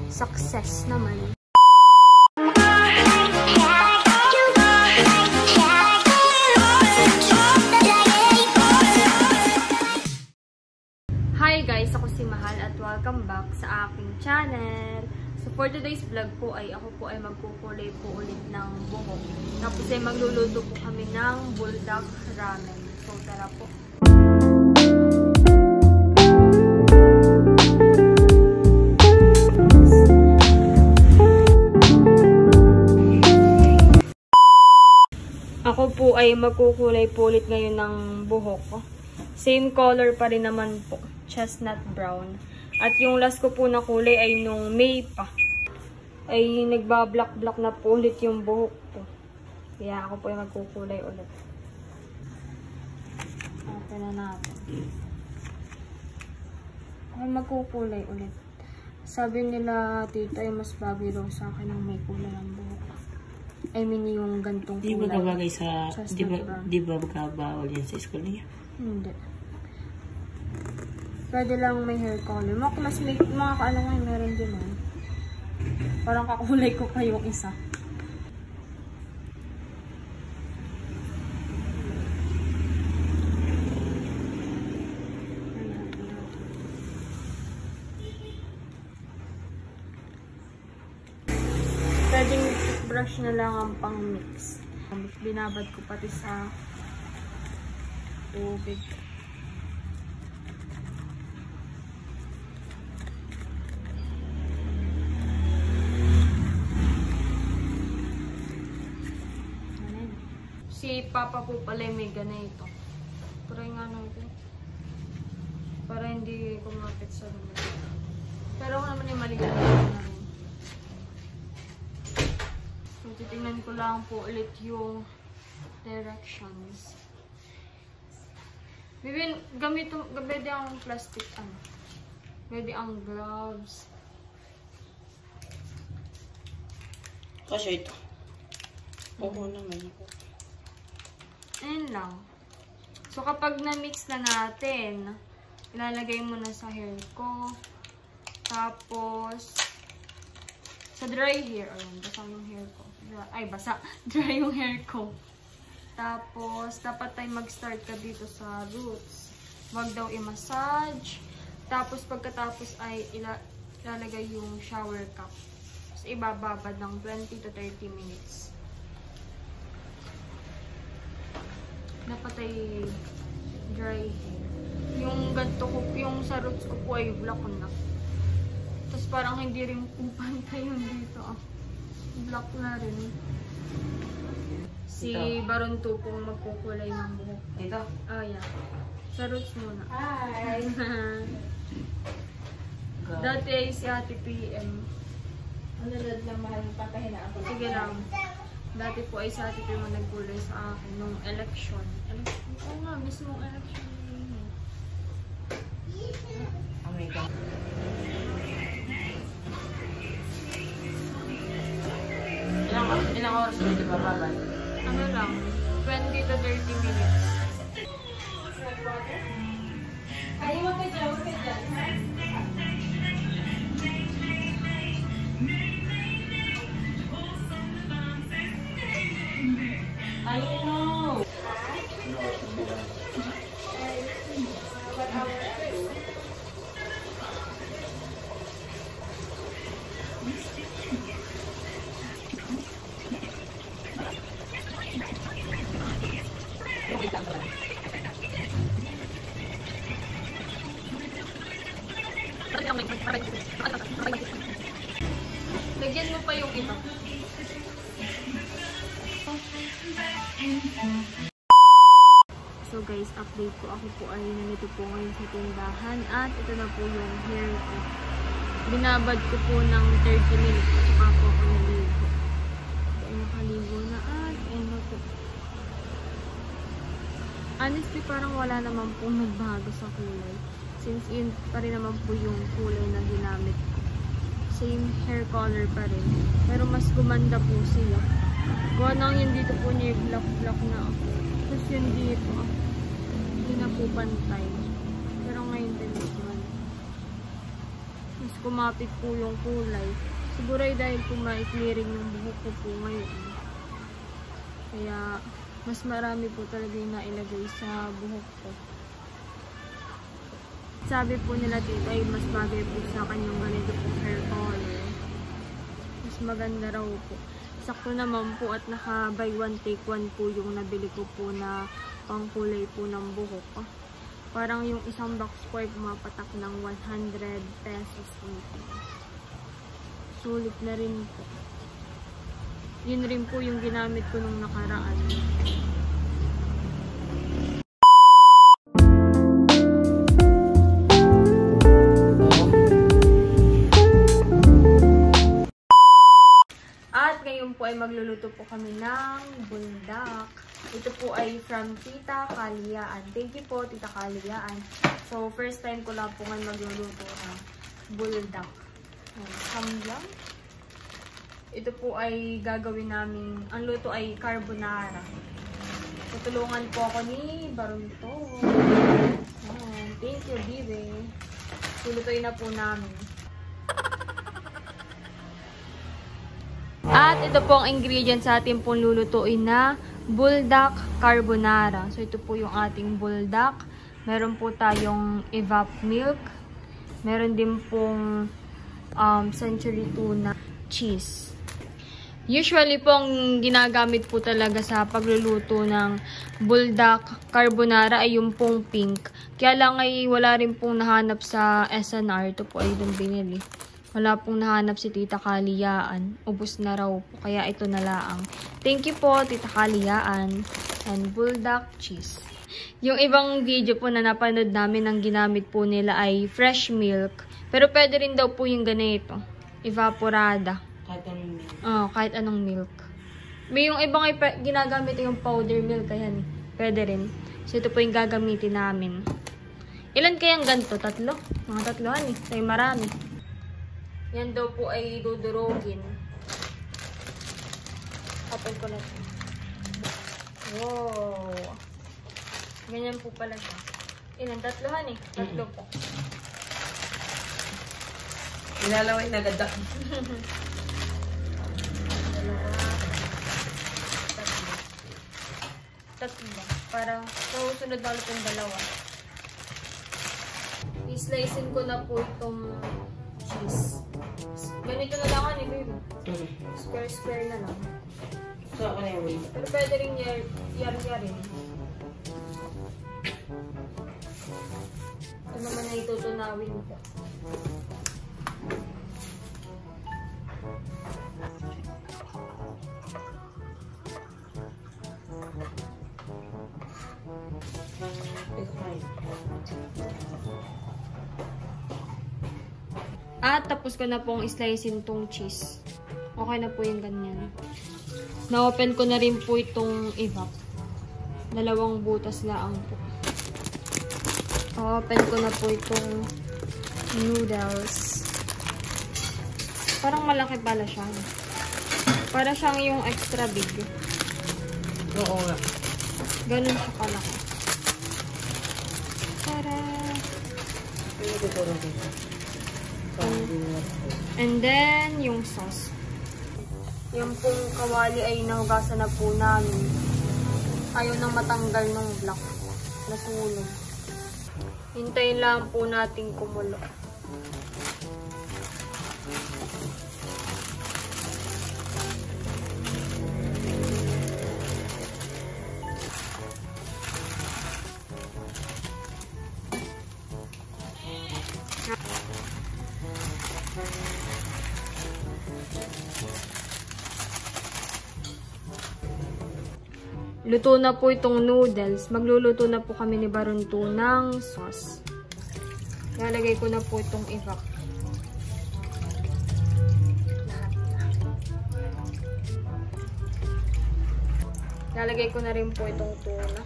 success naman. Hi guys! Ako si Mahal at welcome back sa aking channel. So for today's vlog po ay ako po ay magkukulay po ulit ng buhok. Tapos ay magluluto po kami ng buldak ramen. So tara po. Ako po ay magkukulay po ulit ngayon ng buhok. Same color pa rin naman po. Chestnut brown. At yung last ko po na kulay ay nung May pa. Ay nagbablock-block na po ulit yung buhok ko. Kaya ako po ay magkukulay ulit. Open na natin. Ako magkukulay ulit. Sabi nila tita ay mas bagay daw sa akin yung may kulay ng buhok. I mean yung gantong kulay. Di ba kabagay sa... Di ba bawal yan sa school niya? Hindi. Pwede lang may hair color. Mga classmate, mga kaano ngayon meron din eh. Parang kakulay ko pa yung isa. Pwedeng brush na lang ang pang mix. Binabad ko pati sa tubig. Si Papa po pala may ganito. Try nga natin. Para hindi kumapit sa dumi. Pero ako naman yung maliit na rin. So, titingnan ko lang po ulit yung directions. Maybe pwede ang plastic ano. Pwede ang gloves. Kasi ito. Oo naman ako. Ayan lang. So, kapag na-mix na natin, ilalagay mo na sa hair ko. Tapos, sa dry hair. Ayun, basa yung hair ko. Ay, basa. Dry yung hair ko. Tapos, dapat tayo mag-start ka dito sa roots. Wag daw i-massage. Tapos, pagkatapos ay ilalagay yung shower cap. Tapos, ibababad ng 20 to 30 minutes. Dapat ay dry hair. Yung ganito ko, yung sa roots ko po ay black na. Tapos parang hindi rin po pantay yung dito. Black na rin. Si Baron 2 pong magkukulay ng buhok. Dito? Oh, yeah. Sa roots muna. Hi! Dati ay si Ate PM. Ano lang mahal yung patahinaan ko. Sige lang. Dati po ay sa Ate PM nagkulay sa akin nung election. Oo nga, mismong election yun. Oh my God. Ilang oras na di ba babad? Ano lang, 20 to 30 minutes. Ay, wag ka dyan, wag ka dyan. I know! Lagyan mo pa yung iba. So guys, update po. Ako po ay nandito po ngayon sa tindahan at ito na po yung hair ko. Binabad ko po ng 30 minutes at saka po ako naligo. So ay nakaligo na at ayun na po. Honestly, parang wala naman po nagbago sa kulay. Since yun pa rin naman po yung kulay na ginamit ko. Same hair color pa rin. Pero mas gumanda po siya. Gawa nang yun dito po niya black na ako. Tapos yun dito. Hindi na po pantay. Pero ngayon din naman. is kumapit po yung kulay. Siguro ay dahil po ma-clearing yung buhok ko po ngayon. Kaya mas marami po talaga yung nailagay sa buhok ko. Sabi po nila tita ay mas bagay po sa kanyang ganito po hair color. Mas maganda raw po. Sakto naman po at naka buy one take one po yung nabili ko po na pangkulay po ng buhok. Parang yung isang box po ay pumapatak ng 100 pesos dito. Sulit na rin po. Yun rin po yung ginamit ko nung nakaraan. At ngayon po ay magluluto po kami ng buldak. Ito po ay from Tita Kaliaan. Thank you po, Tita Kaliaan. So, first time ko lang po ngayon magluluto ng buldak. Samyang. Ito po ay gagawin namin, ang luto ay carbonara. Tutulungan po ako ni Barunto. Thank you, Bibe. Lulutuin na po namin. At ito po ang ingredients sa ating pong lulutuin na buldak carbonara. So, ito po yung ating buldak. Meron po tayong evap milk. Meron din pong century tuna cheese. Usually po, ang ginagamit po talaga sa pagluluto ng buldak carbonara ay yung pong pink. Kaya lang ay wala rin pong nahanap sa SNR. Ito po ay doon binili. Wala pong nahanap si Tita Kaliaan. Ubus na raw po. Kaya ito na laang. Thank you po, Tita Kaliaan. And buldak cheese. Yung ibang video po na napanood namin, ang ginamit po nila ay fresh milk. Pero pwede rin daw po yung ganito. Evaporada. Kahit anong milk. Kahit anong milk. May yung ibang ginagamit yung powder milk. Ayan. Pwede rin. So ito po yung gagamitin namin. Ilan kayang ganito? 3? Mga 3 Tayo marami. Yan daw po ay dudurogin. Open ko na ito. Wow! Ganyan po pala siya. Ilan? 3 3 po. Ilalaway na ganda. 2. 3. Para susunod na ulit yung 2. I-slicein ko na po itong cheese. Ganito na lang ni baby. Square na lang. So, ako na yung way. Pero pwede rin yar-yarin. Ito naman na itutunawin ko. At tapos ko na pong slicein tong cheese. Okay na po yung ganyan. Na-open ko na rin po itong evap. 2 butas lang po. Open ko na po itong noodles. Parang malaki pala siya. Para siyang yung extra big. Oo nga. Ganun siya kalaki. Tara! And then, yung sauce. Yung pong kawali ay nahugasan na po namin. Ayaw nang matanggal ng black. Nasunog. Hintayin lang po natin kumulo. Luto na po itong noodles. Magluluto na po kami ni Barunto ng sauce. Lalagay ko na po itong evap. Lahat na. Lalagay ko na rin po itong tuna.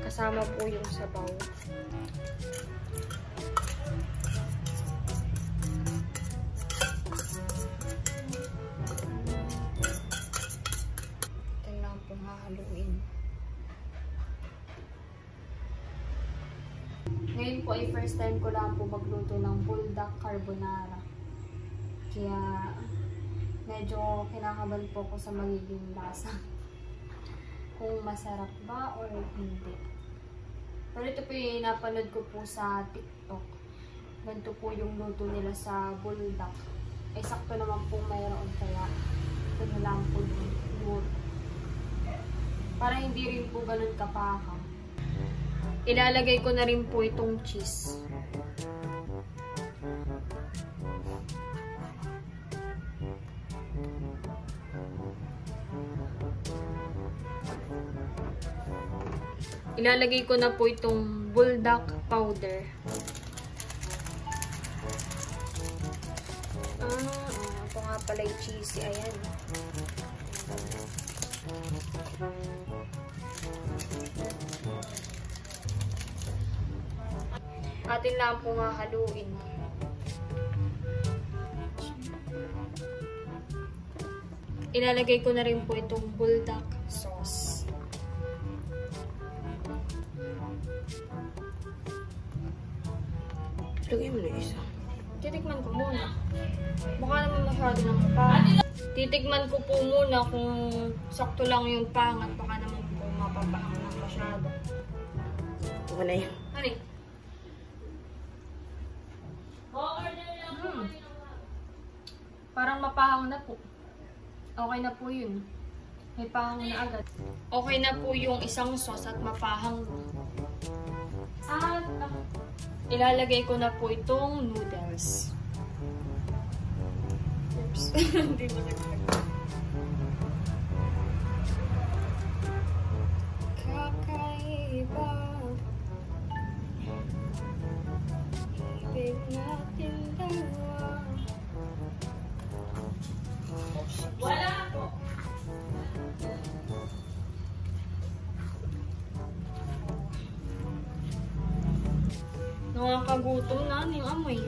Kasama po yung sabaw. Haluin. Ngayon po ay first time ko lang po magluto ng buldak carbonara. Kaya medyo kinakabahan po ako sa magiging lasa. Kung masarap ba or hindi. Pero ito po yung napanood ko po sa TikTok. Ganito po yung luto nila sa buldak. Ay sakto naman po mayroon, kaya ito na lang po yung luto. Para hindi rin po ganun kapahang. Ilalagay ko na rin po itong cheese. Ilalagay ko na po itong buldak powder. Ito nga pala yung cheesy. Ayan. Atin lang po nga haluin. Ilalagay ko na rin po itong buldak sauce. Lagay mo na isa. Titikman ko muna. Mukha naman masyado ng pa. Titikman ko po muna kung sakto lang yung pangat. Baka naman po mapapahang ng masyado. Ito na yun. Ano? Parang mapahang na po. Okay na po yun. May pahang na agad. Okay na po yung isang sauce at mapahang. At ilalagay ko na po itong noodles. Oops. Hindi mo nagtagay. Kakaiba. Ibig natin dalawa. Wala po. Nakakagutom na yung amoy.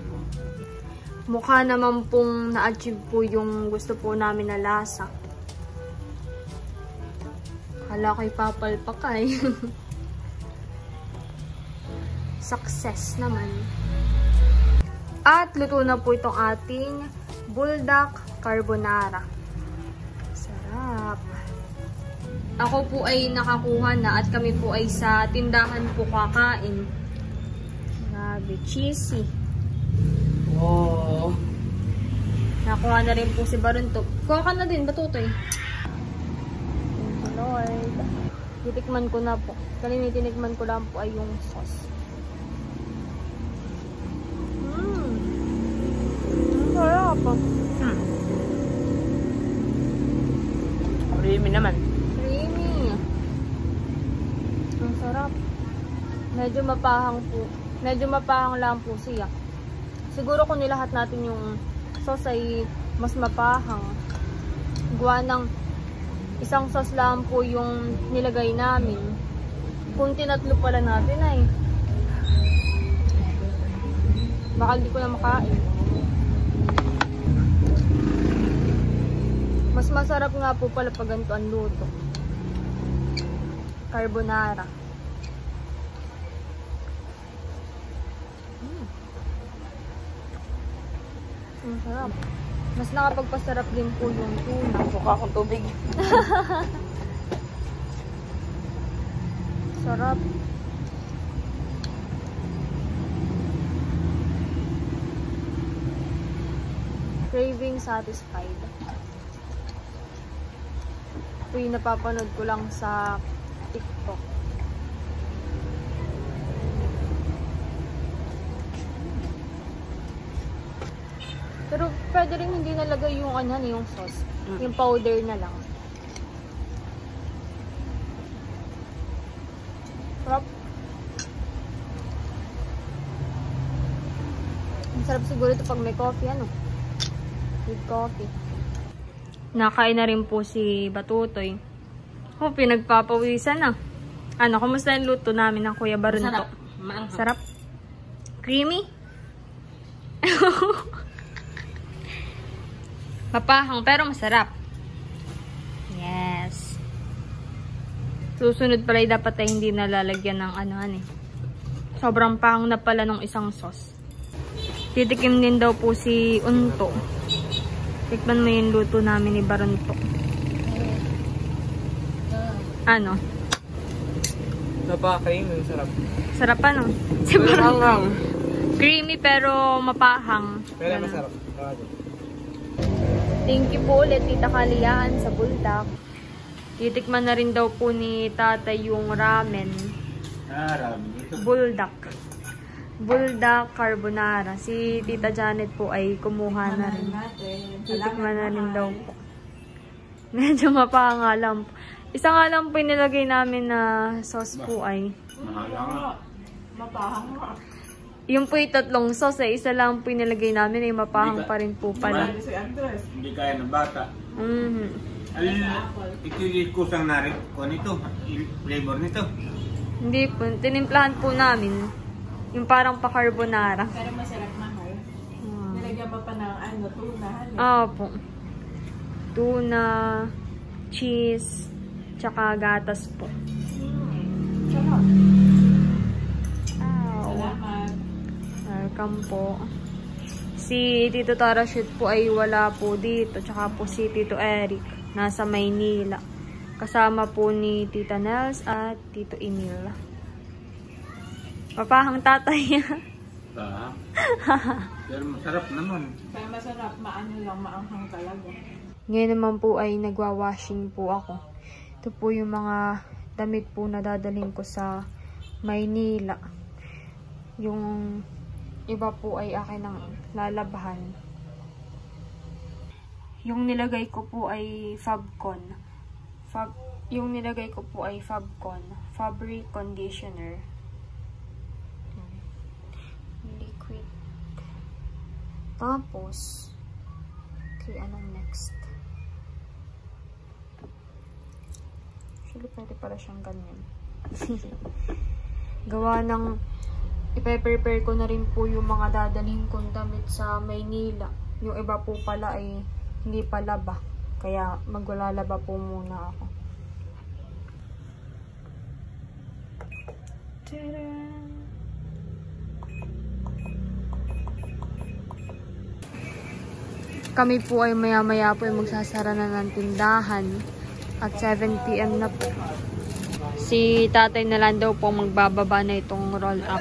Mukha naman pong na-achieve po yung gusto po namin na lasa. Kala ko'y papalpakay. Success naman. At luto na po itong ating buldak carbonara. Sarap. Ako po ay nakakuha na at kami po ay sa tindahan po kakain. Grabe, cheesy. Wow. Nakuha na rin po si Baruntok. Kuha ka na din, Batutoy. Thank you, Lord. Titikman ko na po. Kanina tinikman ko lang po ay yung sauce. Ang sarap. Creamy naman. Creamy. Ang sarap. Medyo mapahang po. Medyo mapahang lang po siya. Siguro kung nilahat natin yung sauce ay mas mapahang. Gawa ng isang sauce lang po yung nilagay namin. Kung tinatlo pala natin ay baka hindi ko na makain. Mas masarap nga po pala pag ganito ang luto. Carbonara. Ang sarap. Mas nakapagpasarap din po yung tuna. Mukha akong tubig. Sarap. Craving satisfied. Ito yung napapanood ko lang sa TikTok. Pero pwede rin hindi nalagay yung yung sauce. Yung powder na lang. Sarap. Ang sarap siguro ito pag may coffee, with coffee. Nakain na rin po si Batutoy. Oh, pinagpapawisan na. Kumusta yung luto namin ng Kuya Baruntok? Sarap. Sarap? Creamy? Mapahang pero masarap. Yes. Susunod pala dapat ay hindi nalalagyan ng Sobrang pahang na pala nung isang sauce. Titikim din daw po si Unto. Tikman mo yung luto namin ni Baronto. Ano? Napaka-creamy, sarap. Sarap ano? Si Baronto. Creamy pero mapahang. Pero masarap. Thank you po ulit, Tita Kaliyahan sa Buldak. Titikman na rin daw po ni Tatay yung ramen. Buldak. Buldak carbonara. Si Tita Janet po ay kumuha na rin. Titikman na rin daw po. Medyo mapahang nga lang po. Isa nga lang po nilagay namin na sauce po ay. Mapahang nga. Yung po yung tatlong sauce eh. Isa lang po nilagay namin ay mapahang pa rin po pala. Hindi kaya ng bata. Ito kusang narin ko nito. Flavor nito. Hindi po. Tinimplahan po namin. Yung parang pa-carbonara. Pero masarap mahal. Nilagyan mo pa ng tuna. Po. Tuna, cheese, tsaka gatas po. Sarap. Salamat. Welcome po. Si Tito Tarashut po ay wala po dito. Tsaka po si Tito Eric. Nasa Maynila. Kasama po ni Tita Nels at Tito Emil. Papahang tatay. Pero masarap naman. Kaya masarap, maanghang talaga. Ngayon naman po ay nagwa-washing po ako. Ito po yung mga damit po na dadalhin ko sa Maynila. Yung iba po ay akin ang lalabahan. Yung nilagay ko po ay Fabcon. Yung nilagay ko po ay Fabcon. Fabric Conditioner. Liquid. Tapos, okay, anong next? Actually, pwede pala siyang ganyan. Gawa ng ipe-prepare ko na rin po yung mga dadalhin kong damit sa Maynila. Yung iba po pala ay hindi pa laba. Kaya maglalaba po muna ako. Tadaan! Kami po ay maya-maya po ay magsasara na ng tindahan. At 7 PM na po. Si tatay na lang daw po magbababa na itong roll up.